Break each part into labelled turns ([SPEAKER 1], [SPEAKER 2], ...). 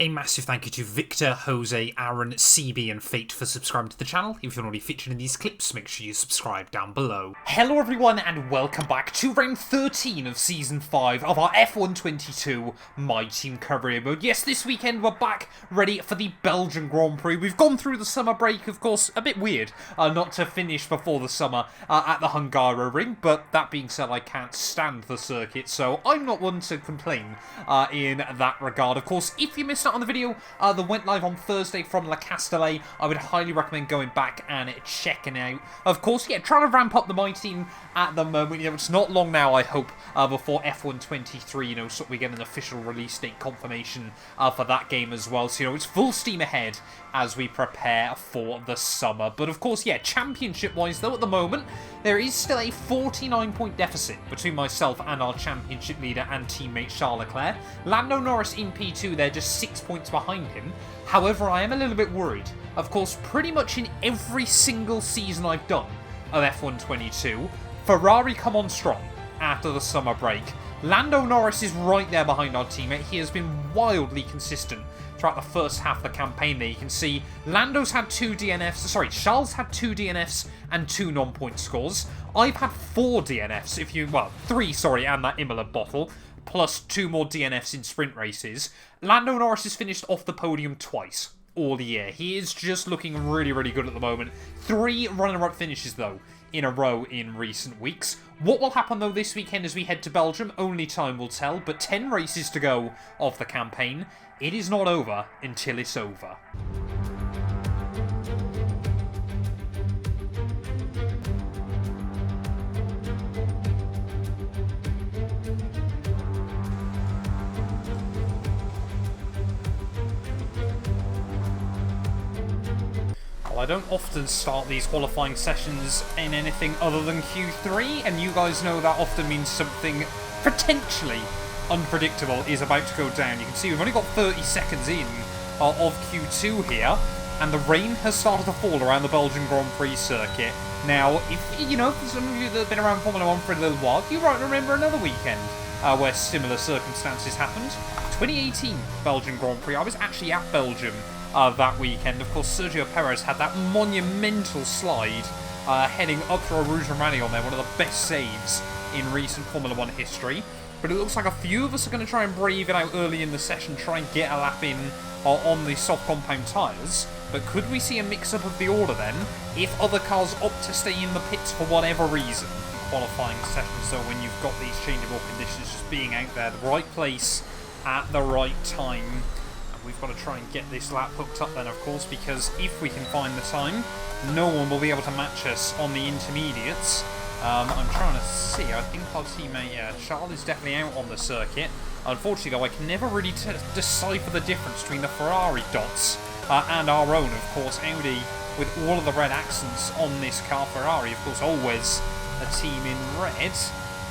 [SPEAKER 1] A massive thank you to Victor, Jose, Aaron, CB and Fate for subscribing to the channel. If you're already featured in these clips, make sure you subscribe down below. Hello everyone and welcome back to round 13 of Season 5 of our F122 My Team Career Mode. Yes, this weekend we're back ready for the Belgian Grand Prix. We've gone through the summer break, of course, a bit weird not to finish before the summer at the Hungaroring, but that being said, I can't stand the circuit, so I'm not one to complain in that regard. Of course, if you missed out on the video that went live on Thursday from La Castellet, I would highly recommend going back and checking out. Of course, yeah, trying to ramp up the My Team at the moment. You know, it's not long now, I hope, before F123, you know, so we get an official release date confirmation for that game as well. So, you know, it's full steam ahead as we prepare for the summer. But of course, yeah, championship-wise, though, at the moment, there is still a 49-point deficit between myself and our championship leader and teammate Charles Leclerc. Lando Norris in P2, they're just 6 points behind him. However, I am a little bit worried. Of course, pretty much in every single season I've done of F122, Ferrari come on strong after the summer break. Lando Norris is right there behind our teammate. He has been wildly consistent throughout the first half of the campaign there. You can see Lando's had 2 DNFs, sorry, Charles had 2 DNFs and 2 non-point scores. I've had 4 DNFs, if you, well, 3, sorry, and that Imola bottle, plus 2 more DNFs in sprint races. Lando Norris has finished off the podium twice all year. He is just looking really, really good at the moment. 3 runner-up finishes, though, in a row in recent weeks. What will happen, though, this weekend as we head to Belgium? Only time will tell, but 10 races to go of the campaign. It is not over until it's over. Well, I don't often start these qualifying sessions in anything other than Q3, and you guys know that often means something potentially unpredictable is about to go down. You can see we've only got 30 seconds in of Q2 here, and the rain has started to fall around the Belgian Grand Prix circuit. Now, if you know, for some of you that have been around Formula 1 for a little while, you might remember another weekend where similar circumstances happened. 2018 Belgian Grand Prix. I was actually at Belgium that weekend. Of course, Sergio Perez had that monumental slide heading up through Rouge Rally on there, one of the best saves in recent Formula 1 history. But it looks like a few of us are going to try and brave it out early in the session, try and get a lap in on the soft compound tyres. But could we see a mix-up of the order then, if other cars opt to stay in the pits for whatever reason? Qualifying sessions, though, when you've got these changeable conditions, just being out there, the right place at the right time. And we've got to try and get this lap hooked up then, of course, because if we can find the time, no one will be able to match us on the intermediates. I'm trying to see, I think our teammate, Charles is definitely out on the circuit. Unfortunately, though, I can never really decipher the difference between the Ferrari dots and our own, of course. Audi, with all of the red accents on this car. Ferrari, of course, always a team in red.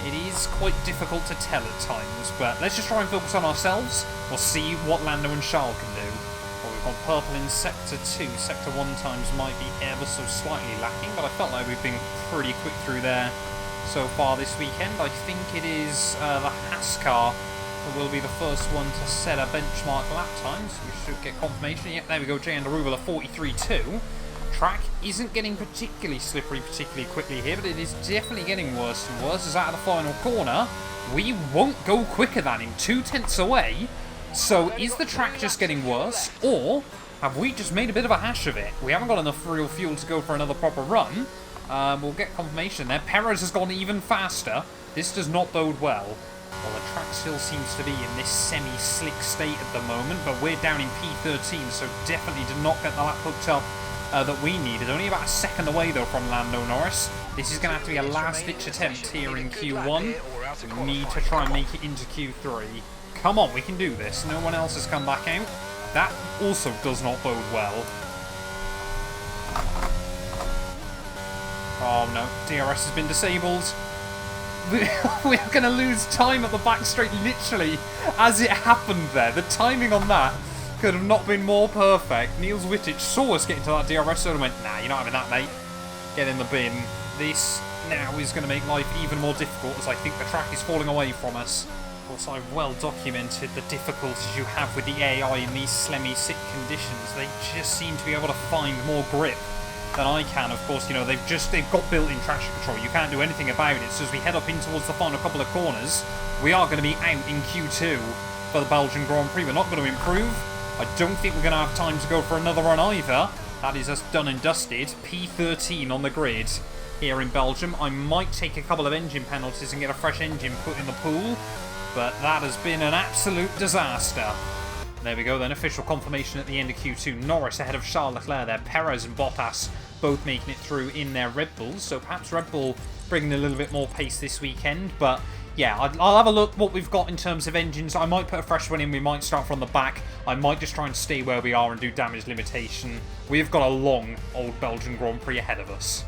[SPEAKER 1] It is quite difficult to tell at times, but let's just try and focus on ourselves. We'll see what Lando and Charles can do. Well, we've got purple in Sector 2. Sector 1 times might be ever so slightly lacking, but I felt like we've been pretty quick through there so far this weekend. I think it is the Haas car that will be the first one to set a benchmark lap time, so we should get confirmation. Yep, there we go, Jay and Aruba, 43.2. Track isn't getting particularly slippery particularly quickly here, but it is definitely getting worse and worse. As out of the final corner, we won't go quicker than him, 2 tenths away. So is the track just getting worse, or have we just made a bit of a hash of it? We haven't got enough real fuel to go for another proper run. We'll get confirmation there. Perez has gone even faster. This does not bode well. Well, the track still seems to be in this semi-slick state at the moment, but we're down in P13, so definitely did not get the lap hooked up that we needed. Only about a second away, though, from Lando Norris. This is going to have to be a last-ditch attempt here in Q1. We need to try and make it into Q3. Come on, we can do this. No one else has come back out. That also does not bode well. Oh no, DRS has been disabled. We're going to lose time at the back straight, literally, as it happened there. The timing on that could have not been more perfect. Niels Wittich saw us get into that DRS zone and went, nah, you're not having that, mate. Get in the bin. This now is going to make life even more difficult, as I think the track is falling away from us. course, I've well documented the difficulties you have with the AI in these semi-sit conditions. They just seem to be able to find more grip than I can. Of course, you know, they've got built-in traction control. You can't do anything about it. So as we head up in towards the final couple of corners, we are going to be out in Q2 for the Belgian Grand Prix. We're not going to improve. I don't think we're going to have time to go for another run either. That is us done and dusted. P13 on the grid here in Belgium. I might take a couple of engine penalties and get a fresh engine put in the pool, but that has been an absolute disaster. There we go then, official confirmation at the end of Q2. Norris ahead of Charles Leclerc there. Perez and Bottas both making it through in their Red Bulls, so perhaps Red Bull bringing a little bit more pace this weekend, but yeah, I'll have a look what we've got in terms of engines. I might put a fresh one in. We might start from the back. I might just try and stay where we are and do damage limitation. We've got a long old Belgian Grand Prix ahead of us.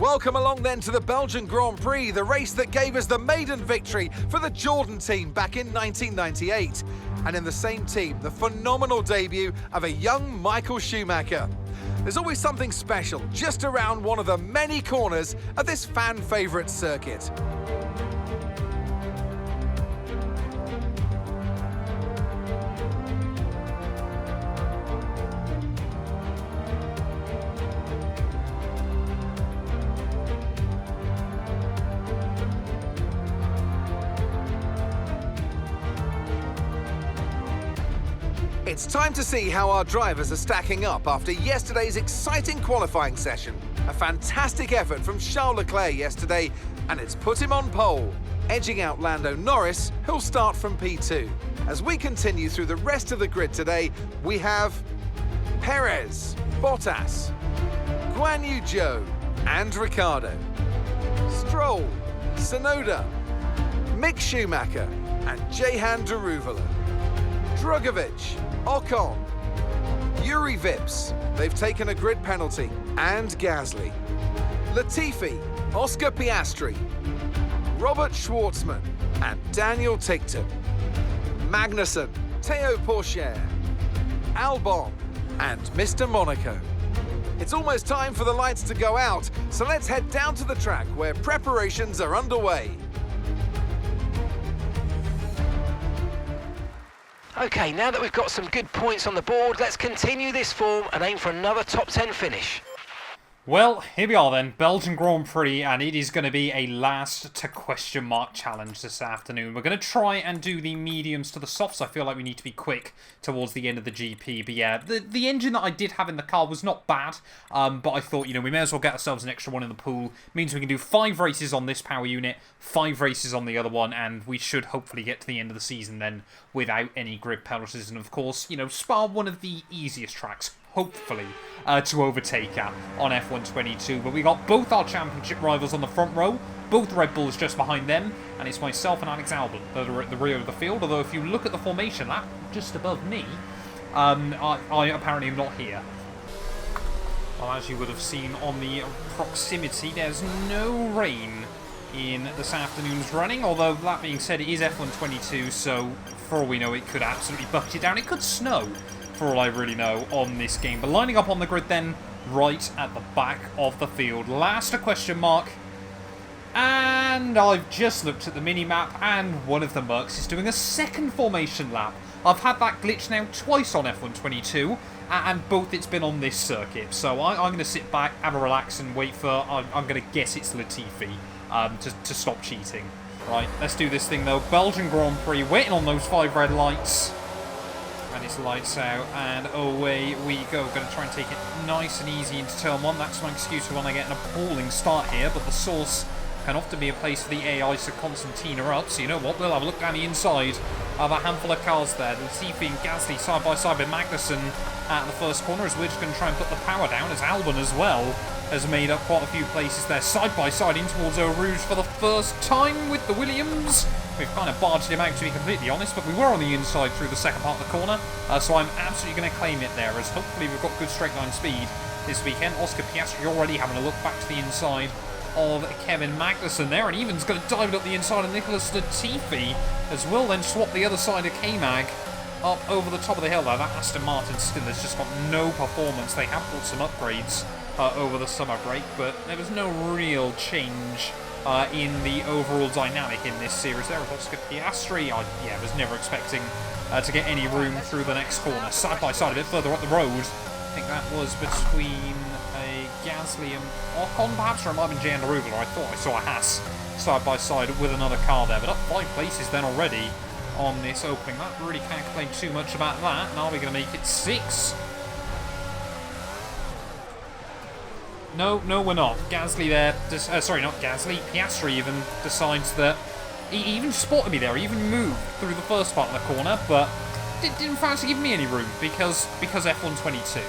[SPEAKER 2] Welcome along then to the Belgian Grand Prix, the race that gave us the maiden victory for the Jordan team back in 1998. And in the same team, the phenomenal debut of a young Michael Schumacher. There's always something special just around one of the many corners of this fan favourite circuit. It's time to see how our drivers are stacking up after yesterday's exciting qualifying session. A fantastic effort from Charles Leclerc yesterday, and it's put him on pole, edging out Lando Norris, who'll start from P2. As we continue through the rest of the grid today, we have Perez, Bottas, Guan Yu Zhou, and Ricciardo, Stroll, Tsunoda, Mick Schumacher, and Jehan Daruvala, Drugovich, Ocon, Yuri Vips, they've taken a grid penalty, and Gasly, Latifi, Oscar Piastri, Robert Schwartzman, and Daniel Ticktum, Magnussen, Théo Pourchaire, Albon, and Mr. Monaco. It's almost time for the lights to go out, so let's head down to the track where preparations are underway.
[SPEAKER 3] Okay, now that we've got some good points on the board, let's continue this form and aim for another top 10 finish.
[SPEAKER 1] Well, here we are then, Belgian Grand Prix, and it is going to be a last to question mark challenge this afternoon. We're going to try and do the mediums to the softs. I feel like we need to be quick towards the end of the GP, but yeah, the engine that I did have in the car was not bad, but I thought, you know, we may as well get ourselves an extra one in the pool. Means we can do 5 races on this power unit, 5 races on the other one, and we should hopefully get to the end of the season then without any grid penalties, and of course, you know, Spa, one of the easiest tracks, hopefully, to overtake at on F122. But we got both our championship rivals on the front row, both Red Bulls just behind them, and it's myself and Alex Albon that are at the rear of the field, although if you look at the formation lap, just above me, I apparently am not here. Well, as you would have seen on the proximity, there's no rain in this afternoon's running, although that being said, it is F122, so for all we know, it could absolutely bucket it down. It could snow, for all I really know, on this game. But lining up on the grid then, right at the back of the field. Last a question mark. And I've just looked at the mini-map, and one of the Mercs is doing a second formation lap. I've had that glitch now twice on F122, and both it's been on this circuit. So I'm going to sit back, have a relax, and wait for, I'm going to guess it's Latifi, to stop cheating. Right, let's do this thing though. Belgian Grand Prix, waiting on those 5 red lights. And it's lights out, and away we go. Going to try and take it nice and easy into turn 1. That's my excuse for when I get an appalling start here, but the source can often be a place for the AI to concertina up. So you know what, we'll have a look down the inside of a handful of cars there. Latifi and Gasly side by side with Magnussen at the first corner, as we're just going to try and put the power down, as Albon as well has made up quite a few places there. Side by side in towards Eau Rouge for the first time with the Williams. We've kind of barged him out, to be completely honest, but we were on the inside through the second part of the corner, so I'm absolutely going to claim it there, as hopefully we've got good straight line speed this weekend. Oscar Piastri already having a look back to the inside of Kevin Magnussen there, and Even's going to dive it up the inside of Nicholas Latifi, as well then swap the other side of K-Mag up over the top of the hill there. That Aston Martin still has just got no performance. They have bought some upgrades over the summer break, but there was no real change in the overall dynamic in this series. There was Oscar Piastri. I was never expecting to get any room through the next corner. Side by side, a bit further up the road. I think that was between a Gasly and Ocon, perhaps, or it might have been Gian Arugula. I thought I saw a Haas side by side with another car there, but up 5 places then already on this opening. That really can't complain too much about that. And are we going to make it 6? No, we're not. Gasly there, sorry, not Gasly, Piastri even decides that he even spotted me there. He even moved through the first part of the corner, but didn't fancy give me any room because F122.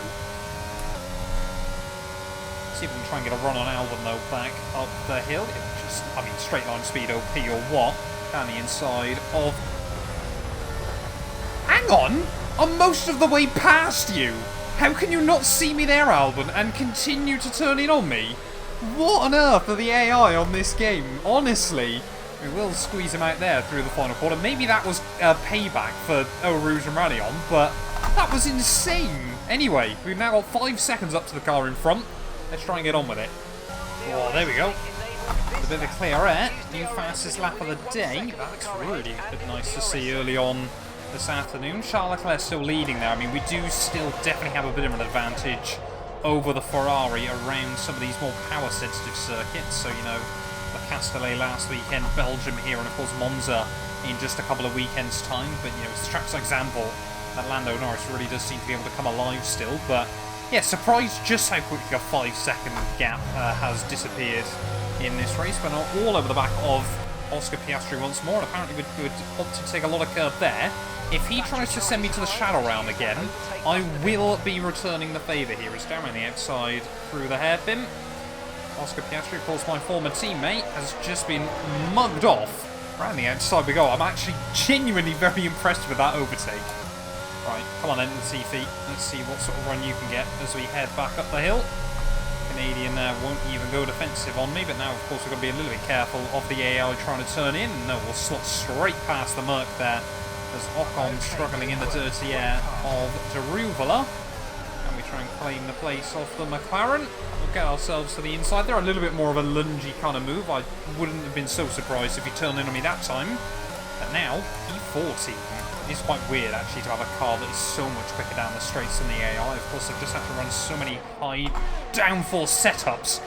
[SPEAKER 1] See if we can try and get a run on Albon though back up the hill. Just, I mean, straight line speed OP or what? Down the inside of. Hang on! I'm most of the way past you! How can you not see me there, Albon, and continue to turn in on me? What on earth are the AI on this game? Honestly. We will squeeze him out there through the final quarter. Maybe that was a payback for Eau Rouge and Rallion, but that was insane. Anyway, we've now got 5 seconds up to the car in front. Let's try and get on with it. Oh, there we go. A bit of a clear air. New fastest lap of the day. That's really nice to see early on this afternoon. Charles Leclerc still leading there. I mean, we do still definitely have a bit of an advantage over the Ferrari around some of these more power-sensitive circuits. So, you know, the Castellet last weekend, Belgium here, and of course Monza in just a couple of weekends' time. But, you know, it's tracks like Zandvoort that Lando Norris really does seem to be able to come alive still. But, yeah, surprised just how quickly a 5-second gap has disappeared in this race. We're not all over the back of Oscar Piastri once more, and apparently would opt to take a lot of curb there. If he tries to send me to the shadow round again, I will be returning the favour here. It's down on the outside through the hairpin. Oscar Piastri, of course, my former teammate, has just been mugged off. Around the outside we go. I'm actually genuinely very impressed with that overtake. Right, come on then, Latifi. Let's see what sort of run you can get as we head back up the hill. Canadian won't even go defensive on me, but now, of course, we've got to be a little bit careful of the AI trying to turn in. No, we'll slot straight past the Merc there as Ocon struggling in the dirty air of Daruvula. And we try and claim the place off the McLaren. We'll get ourselves to the inside. They're a little bit more of a lungy kind of move. I wouldn't have been so surprised if he turned in on me that time. But now, P14. It's quite weird, actually, to have a car that is so much quicker down the straights than the AI. Of course, they've just had to run so many high downforce setups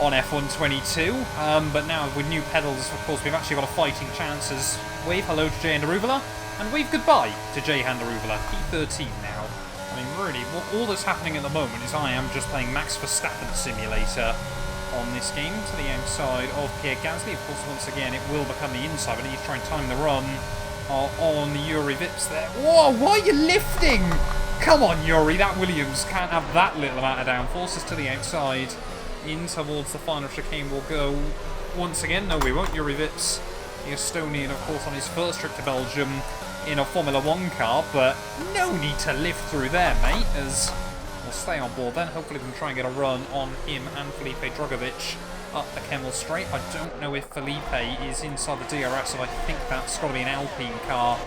[SPEAKER 1] on F122. But now, with new pedals, of course, we've actually got a fighting chance as wave hello to Jay Daruvula, and wave goodbye to Jay Daruvula. P13 now. I mean, really, all that's happening at the moment is I am just playing Max Verstappen Simulator on this game to the outside of Pierre Gasly. Of course, once again, it will become the inside, but I need to try and time the run on Yuri Vips there. Whoa, why are you lifting? Come on, Yuri, that Williams can't have that little amount of downforces to the outside. In towards the final chicane we'll go once again. No, we won't. Yuri Vips, the Estonian, of course, on his first trip to Belgium in a Formula 1 car, but no need to lift through there, mate, as we'll stay on board then. Hopefully we can try and get a run on him and Felipe Drugovich up the Kemmel Straight. I don't know if Felipe is inside the DRS, so I think that's got to be an Alpine car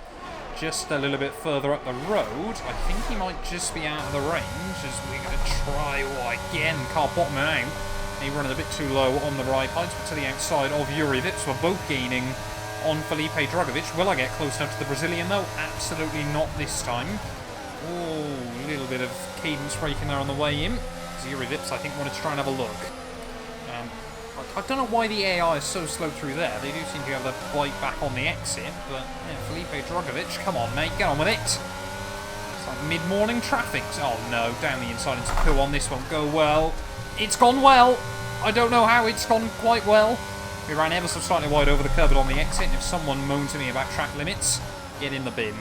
[SPEAKER 1] just a little bit further up the road. I think he might just be out of the range as we're going to try, again, car bottoming out. He running a bit too low on the right. I'd to the outside of Yuri Vips. We're both gaining on Felipe Drugovich. Will I get close enough to the Brazilian though? Absolutely not this time. Oh, a little bit of cadence braking there on the way in. Yuri Vips, I think, wanted to try and have a look. I don't know why the AI is so slow through there. They do seem to have the bite back on the exit, but yeah, Felipe Drugovich, come on, mate, get on with it. It's like mid-morning traffic. Oh no, down the inside into Poo on this won't go well. It's gone well. I don't know how it's gone quite well. We ran ever so slightly wide over the curb on the exit, and if someone moans at me about track limits, get in the bin.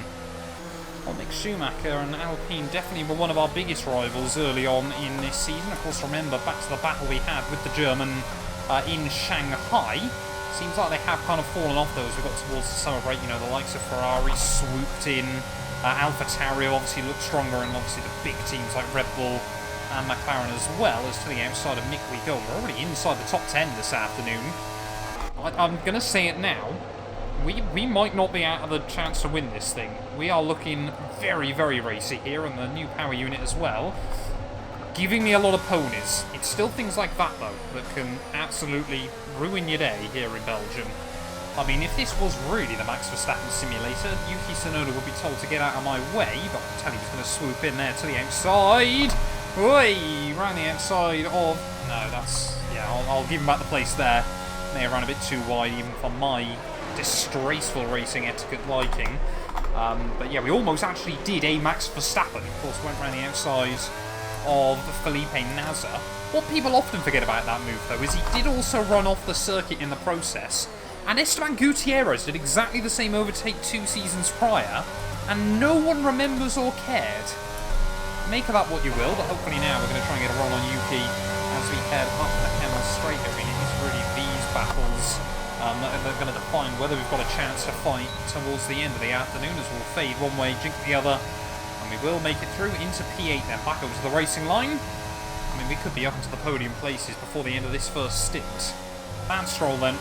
[SPEAKER 1] Well, Mick Schumacher and Alpine definitely were one of our biggest rivals early on in this season. Of course, remember, back to the battle we had with the German in Shanghai. Seems like they have kind of fallen off those. We got towards the summer break, you know, the likes of Ferrari swooped in. AlphaTauri obviously looked stronger, and obviously the big teams like Red Bull and McLaren as well. As to the outside of Mick we go. We're already inside the top 10 this afternoon. I'm going to say it now. We might not be out of the chance to win this thing. We are looking very, very racy here, and the new power unit as well. giving me a lot of ponies. It's still things like that, though, that can absolutely ruin your day here in Belgium. I mean, if this was really the Max Verstappen simulator, Yuki Tsunoda would be told to get out of my way, but I can tell he's going to swoop in there to the outside. Oi! Round the outside of... No, that's... Yeah, I'll give him back the place there. May have ran a bit too wide, even for my disgraceful racing etiquette liking. But yeah, we almost actually did a Max Verstappen. Of course, went round the outside of Felipe Nasr. What people often forget about that move, though, is he did also run off the circuit in the process. And Esteban Gutierrez did exactly the same overtake 2 seasons prior, and no one remembers or cared. Make of that what you will, but hopefully now we're going to try and get a roll on Yuki as we head up the Kemmel Straight. I mean, it's really these battles that are going to define whether we've got a chance to fight towards the end of the afternoon, as we'll fade one way, jink the other, and we will make it through into P8 then back over to the racing line. I mean, we could be up into the podium places before the end of this first stint. Van Stroll then.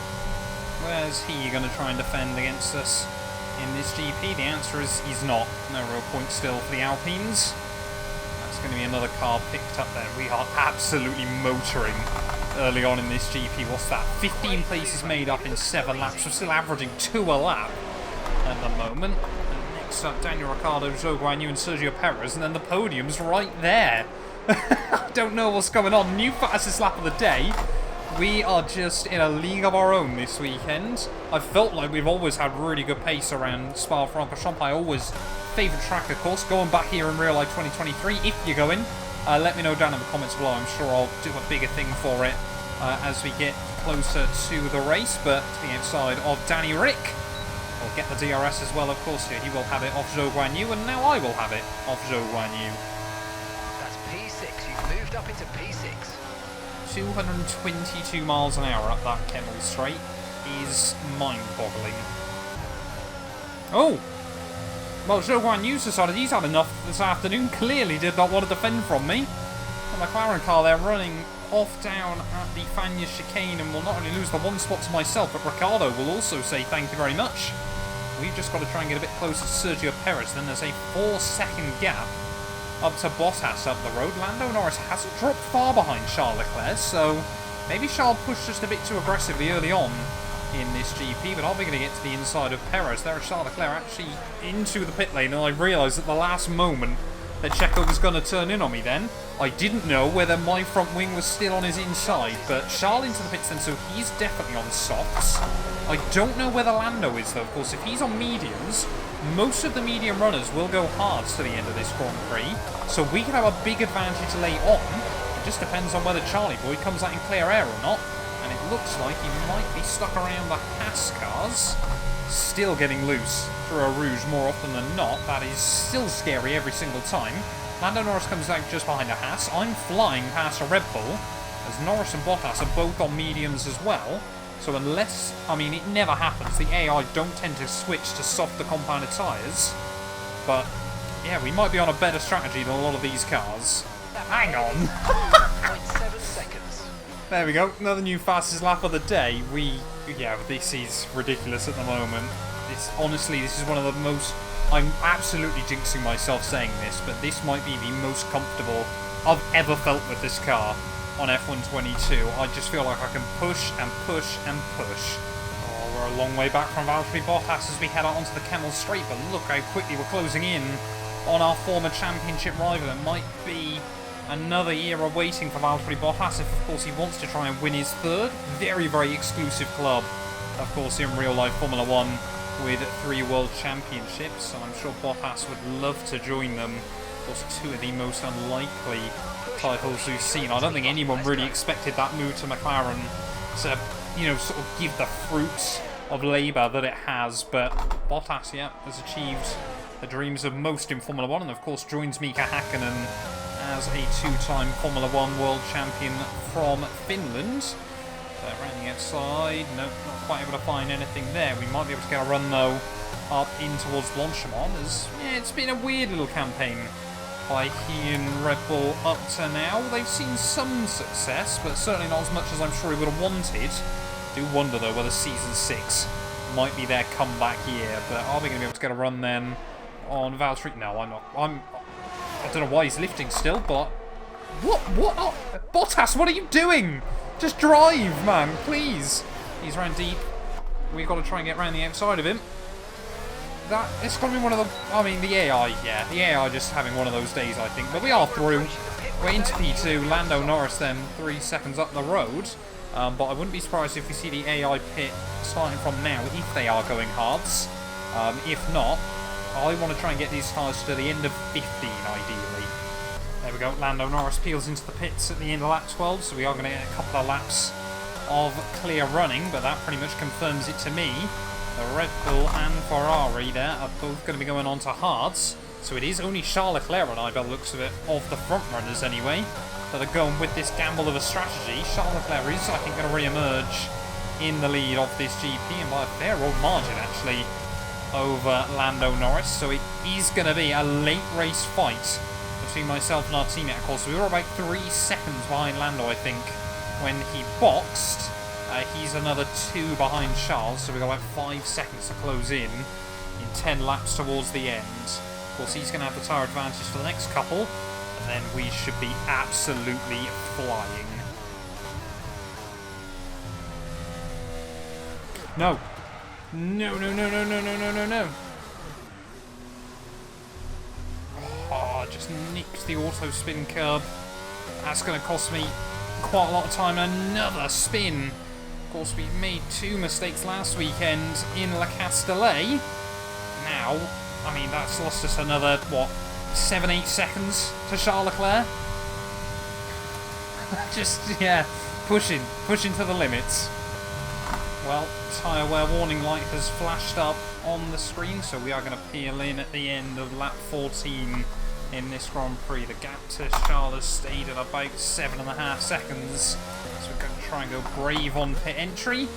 [SPEAKER 1] Where's he going to try and defend against us in this GP? The answer is he's not. No real point still for the Alpines. That's going to be another car picked up there. We are absolutely motoring early on in this GP. What's that? 15 places made up in 7 laps. We're still averaging 2 a lap at the moment. And next up, Daniel Ricciardo, Zhou Guanyu and Sergio Perez. And then the podium's right there. I don't know what's going on. New fastest lap of the day. We are just in a league of our own this weekend. I've felt like we've always had really good pace around Spa-Francorchamps. I always favourite track, of course. Going back here in real life 2023, if you're going, let me know down in the comments below. I'm sure I'll do a bigger thing for it as we get closer to the race. But to the outside of Danny Rick, we'll get the DRS as well, of course. Here he will have it off Zhou Guanyu, and now I will have it off Zhou Guanyu.
[SPEAKER 3] That's P6. You've moved up into P6.
[SPEAKER 1] 222 miles an hour up that Kemmel Straight is mind-boggling. Oh! Well, Zhou Guanyu's decided he's had enough this afternoon. Clearly did not want to defend from me. The McLaren car there running off down at the Fagnes chicane and will not only lose the 1 spot to myself, but Ricciardo will also say thank you very much. We've just got to try and get a bit closer to Sergio Perez. Then there's a 4-second gap up to Bottas up the road. Lando Norris hasn't dropped far behind Charles Leclerc, so maybe Charles pushed just a bit too aggressively early on in this GP, but are we going to get to the inside of Perez? There is Charles Leclerc actually into the pit lane, and I realised at the last moment that Checo was going to turn in on me then. I didn't know whether my front wing was still on his inside, but Charles into the pits then, so he's definitely on softs. I don't know whether Lando is, though. Of course, if he's on mediums, most of the medium runners will go hards to the end of this Grand Prix, so we can have a big advantage late on. It just depends on whether Charlie Boy comes out in clear air or not, and it looks like he might be stuck around the Haas cars, still getting loose through a Rouge more often than not. That is still scary every single time. Lando Norris comes out just behind a Haas. I'm flying past a Red Bull, as Norris and Bottas are both on mediums as well. So unless, I mean, it never happens. The AI don't tend to switch to softer compounded tyres. But, yeah, we might be on a better strategy than a lot of these cars. Hang on.
[SPEAKER 3] 0.7 seconds.
[SPEAKER 1] There we go. Another new fastest lap of the day. Yeah, this is ridiculous at the moment. Honestly, this is one of the most... I'm absolutely jinxing myself saying this, but this might be the most comfortable I've ever felt with this car on F122. I just feel like I can push and push and push. Oh, we're a long way back from Valtteri Bottas as we head out onto the Kemmel Straight, but look how quickly we're closing in on our former championship rival. It might be another year awaiting for Valtteri Bottas if, of course, he wants to try and win his third. Very, very exclusive club, of course, in real-life Formula 1 with 3 World Championships, so I'm sure Bottas would love to join them. Of course, 2 of the most unlikely titles we've seen. I don't think anyone really expected that move to McLaren to, you know, sort of give the fruits of labour that it has, but Bottas, yeah, has achieved the dreams of most in Formula 1, and of course joins Mika Hakkinen as a 2-time Formula 1 World Champion from Finland. Around the outside, no, not quite able to find anything there. We might be able to get a run, though, up in towards Blanchimont. Yeah, it's been a weird little campaign by he and Red Bull up to now. They've seen some success, but certainly not as much as I'm sure he would have wanted. Do wonder, though, whether Season 6 might be their comeback year. But are we going to be able to get a run, then, on Valtteri? No, I'm not. I don't know why he's lifting still, but What? Oh, Bottas, what are you doing? Just drive, man, please. He's round deep. We've got to try and get around the outside of him. It's going to be one of the... I mean, the AI, yeah. The AI just having one of those days, I think. But we are through. We're into P2. Lando Norris then 3 seconds up the road. But I wouldn't be surprised if we see the AI pit starting from now, if they are going hards. If not, I want to try and get these tyres to the end of 15, ideally. There we go. Lando Norris peels into the pits at the end of lap 12, so we are going to get a couple of laps of clear running, but that pretty much confirms it to me. The Red Bull and Ferrari there are both going to be going on to hards, so it is only Charles Leclerc and I, by the looks of it, of the front runners anyway, that are going with this gamble of a strategy. Charles Leclerc is, I think, going to re-emerge in the lead of this GP, and by a fair old margin, actually, over Lando Norris, so it is going to be a late race fight between myself and our teammate. Of course, we were about 3 seconds behind Lando, I think, when he boxed. He's another 2 behind Charles, so we've got about 5 seconds to close in 10 laps towards the end. Of course, he's going to have the tyre advantage for the next couple, and then we should be absolutely flying. No. No. Oh, just nicked the auto spin curb. That's going to cost me quite a lot of time. Another spin. Of course, we made 2 mistakes last weekend in Le Castellet. Now, I mean, that's lost us another, what, 7-8 seconds to Charles Leclerc? Just, yeah, pushing to the limits. Well, tyre wear warning light has flashed up on the screen, so we are going to peel in at the end of lap 14 in this Grand Prix. The gap to Charles has stayed at about 7.5 seconds, so we're going to try and go brave on pit entry.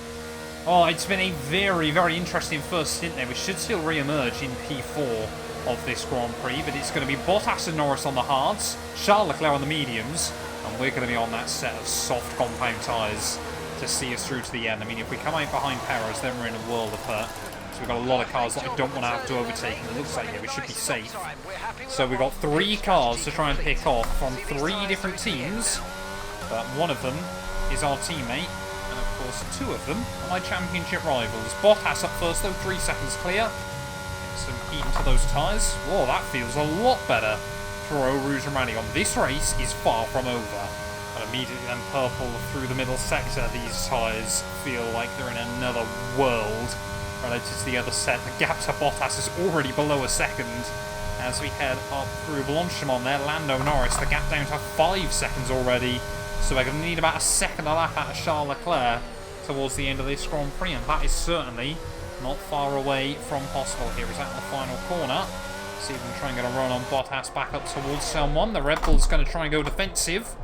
[SPEAKER 1] Oh, it's been a very, very interesting first stint there. We should still re-emerge in P4 of this Grand Prix, but it's going to be Bottas and Norris on the hards, Charles Leclerc on the mediums, and we're going to be on that set of soft compound tyres to see us through to the end. I mean, if we come out behind Perez, then we're in a world of hurt. So we've got a lot of cars that I don't want to have to overtake, and it looks like, yeah, we should be safe. So we've got 3 cars to try and pick off from 3 different teams, but one of them is our teammate, and of course 2 of them are my championship rivals. Bottas up first though, 3 seconds clear. Some heat into those tyres. Whoa, that feels a lot better for Eau Rouge and Rally on. This race is far from over. And immediately then purple through the middle sector, these tyres feel like they're in another world relative to the other set. The gap to Bottas is already below a second as we head up through Blanchimont there. Lando Norris, the gap down to 5 seconds already, so we're going to need about a second a lap out of Charles Leclerc towards the end of this Grand Prix, and that is certainly not far away from possible. Here is at the final corner. See if we can try and get a run on Bottas back up towards Turn 1. The Red Bull's going to try and go defensive.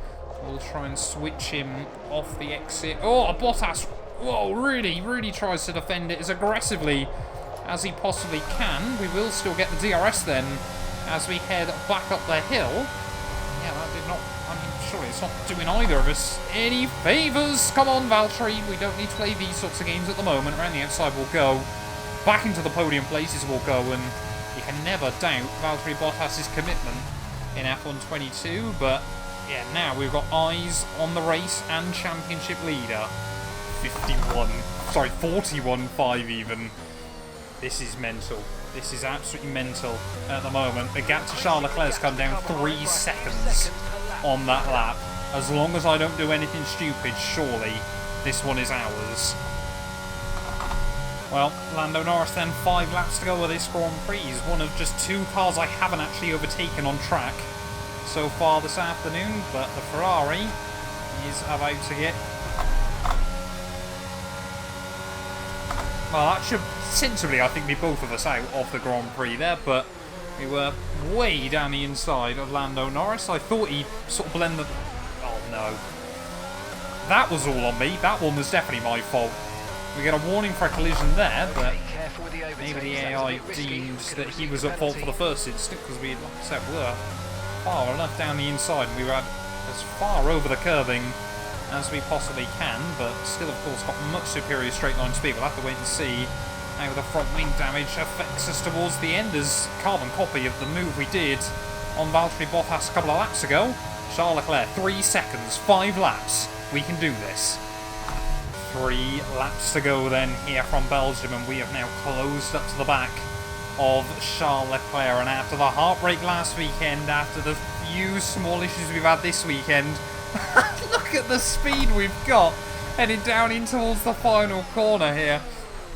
[SPEAKER 1] We'll try and switch him off the exit. Oh, Bottas, whoa, really tries to defend it as aggressively as he possibly can. We will still get the DRS then as we head back up the hill. Yeah, that did not, I mean, surely it's not doing either of us any favours. Come on, Valtteri, we don't need to play these sorts of games at the moment. Around the outside we'll go. Back into the podium places we'll go, and you can never doubt Valtteri Bottas' commitment in F1 22, but yeah, now we've got eyes on the race and championship leader. 41.5 even. This is mental. This is absolutely mental at the moment. The gap to Charles Leclerc's come down 3 seconds on that lap. As long as I don't do anything stupid, surely this one is ours. Well, Lando Norris then 5 laps to go with this Grand Prix. He's one of just 2 cars I haven't actually overtaken on track so far this afternoon, but the Ferrari is about to get... Well, that should sensibly, I think, be both of us out of the Grand Prix there, but we were way down the inside of Lando Norris. I thought he'd sort of blend the... Oh, no. That was all on me. That one was definitely my fault. We get a warning for a collision there, but maybe the AI deemed that he was at fault for the first instant, because we, like I said, were far enough down the inside. We were as far over the curbing as we possibly can, but still, of course, got much superior straight line speed. We'll have to wait and see how the front wing damage affects us towards the end, as carbon copy of the move we did on Valtteri Bottas a couple of laps ago. Charles Leclerc, 3 seconds, 5 laps. We can do this. 3 laps to go then here from Belgium, and we have now closed up to the back of Charles Leclerc. And after the heartbreak last weekend, after the few small issues we've had this weekend, look at the speed we've got heading down in towards the final corner here.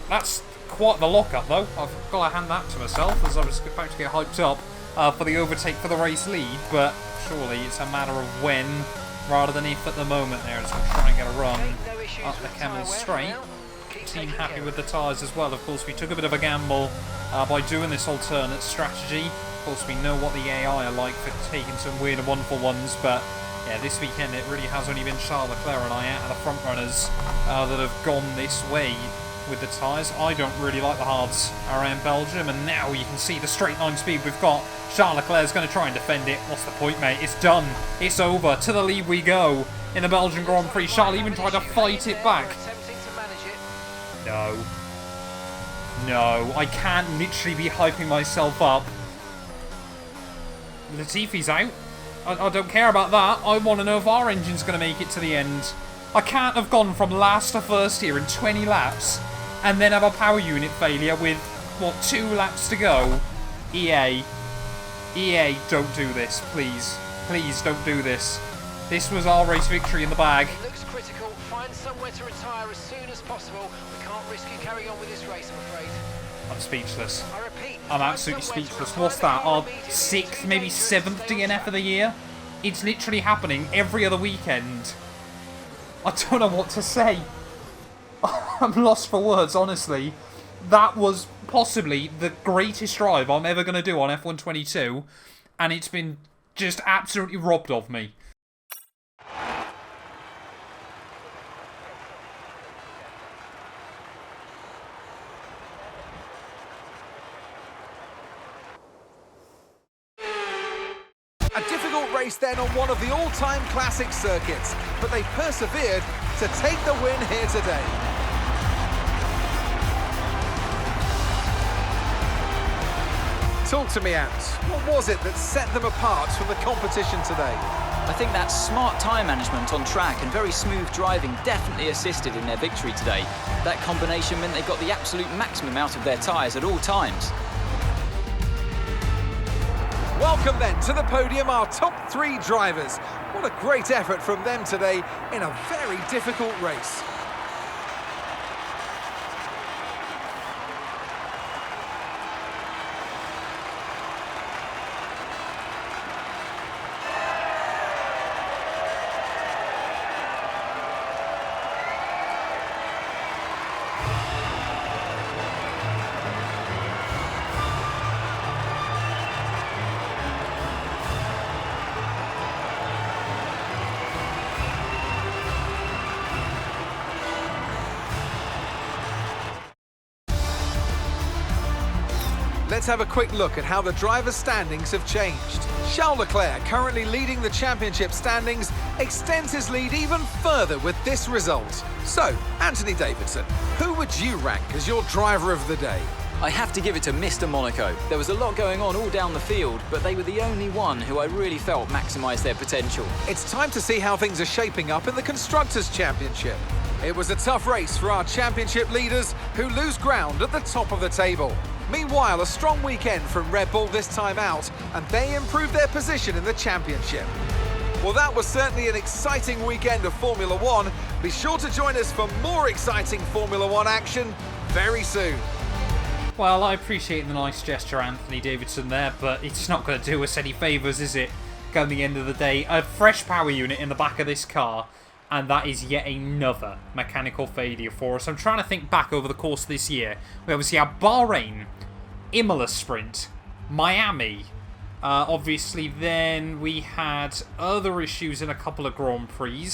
[SPEAKER 1] That's quite the lock-up though. I've got to hand that to myself as I was about to get hyped up for the overtake for the race lead, but surely it's a matter of when rather than if at the moment there, as we'll try and get a run up the Camel Straight. Team happy with the tyres as well. Of course, we took a bit of a gamble by doing this alternate strategy. Of course, we know what the AI are like for taking some weird and wonderful ones, but yeah, this weekend it really has only been Charles Leclerc and I out of the front runners that have gone this way with the tyres. I don't really like the hards around Belgium, and now you can see the straight line speed we've got. Charles Leclerc's going to try and defend it. What's the point, mate? It's done. It's over. To the lead we go in the Belgian Grand Prix. Charles even tried to fight it back. No. No, I can't literally be hyping myself up. Latifi's out. I don't care about that. I want to know if our engine's going to make it to the end. I can't have gone from last to first here in 20 laps and then have a power unit failure with, what, 2 laps to go? EA, don't do this, please. Please don't do this. This was our race victory in the bag.
[SPEAKER 3] It looks critical. Find somewhere to retire as soon as possible. We can't risk you carrying on with this race, I'm afraid.
[SPEAKER 1] I'm speechless.
[SPEAKER 3] I repeat,
[SPEAKER 1] I'm absolutely speechless. What's that? Our 6th, maybe 7th DNF of the year? It's literally happening every other weekend. I don't know what to say. I'm lost for words, honestly. That was possibly the greatest drive I'm ever going to do on F122, and it's been just absolutely robbed of me.
[SPEAKER 2] A difficult race then on one of the all-time classic circuits, but they persevered to take the win here today. Talk to me, Ant. What was it that set them apart from the competition today?
[SPEAKER 4] I think that smart tyre management on track and very smooth driving definitely assisted in their victory today. That combination meant they got the absolute maximum out of their tyres at all times.
[SPEAKER 2] Welcome then to the podium, our top 3 drivers. What a great effort from them today in a very difficult race. Let's have a quick look at how the drivers' standings have changed. Charles Leclerc, currently leading the championship standings, extends his lead even further with this result. So, Anthony Davidson, who would you rank as your driver of the day?
[SPEAKER 4] I have to give it to Mr. Monaco. There was a lot going on all down the field, but they were the only one who I really felt maximised their potential.
[SPEAKER 2] It's time to see how things are shaping up in the Constructors' Championship. It was a tough race for our championship leaders, who lose ground at the top of the table. Meanwhile, a strong weekend from Red Bull this time out, and they improved their position in the championship. Well, that was certainly an exciting weekend of Formula One. Be sure to join us for more exciting Formula One action very soon.
[SPEAKER 1] Well, I appreciate the nice gesture, Anthony Davidson, there, but it's not going to do us any favours, is it? Come the end of the day, a fresh power unit in the back of this car, and that is yet another mechanical failure for us. I'm trying to think back over the course of this year. We obviously have Bahrain, Imola Sprint, Miami. Obviously, then we had other issues in a couple of Grand Prix.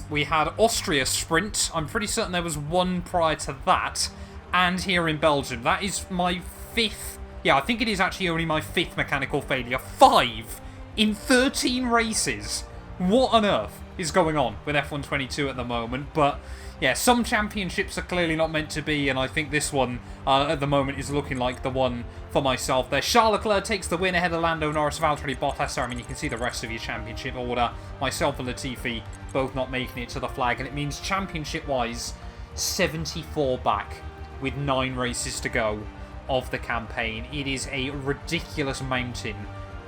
[SPEAKER 1] We had Austria Sprint. I'm pretty certain there was one prior to that. And here in Belgium. That is my 5th. Yeah, I think it is actually only my 5th mechanical failure. 5 in 13 races. What on earth is going on with F122 at the moment? But yeah, some championships are clearly not meant to be, and I think this one, at the moment, is looking like the one for myself there. Charles Leclerc takes the win ahead of Lando Norris, Valtteri Bottas. I mean, you can see the rest of your championship order. Myself and Latifi both not making it to the flag, and it means championship-wise, 74 back with 9 races to go of the campaign. It is a ridiculous mountain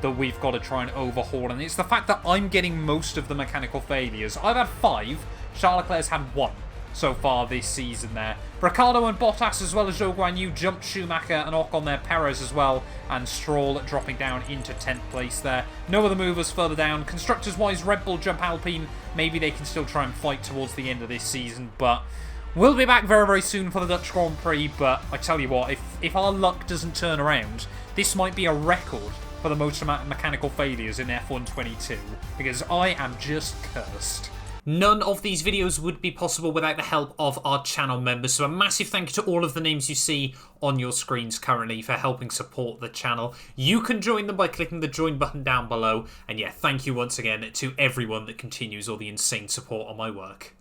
[SPEAKER 1] that we've got to try and overhaul, and it's the fact that I'm getting most of the mechanical failures. I've had 5, Charles Leclerc's had 1 so far this season there. Ricciardo and Bottas, as well as Zhou Guanyu, jumped Schumacher and Ocon there, Perez as well, and Stroll dropping down into 10th place there. No other movers further down. Constructors-wise, Red Bull jump Alpine. Maybe they can still try and fight towards the end of this season, but we'll be back very, very soon for the Dutch Grand Prix. But I tell you what, if our luck doesn't turn around, this might be a record for the most amount of mechanical failures in F1 22, because I am just cursed. None of these videos would be possible without the help of our channel members, so a massive thank you to all of the names you see on your screens currently for helping support the channel. You can join them by clicking the join button down below, and yeah, thank you once again to everyone that continues all the insane support on my work.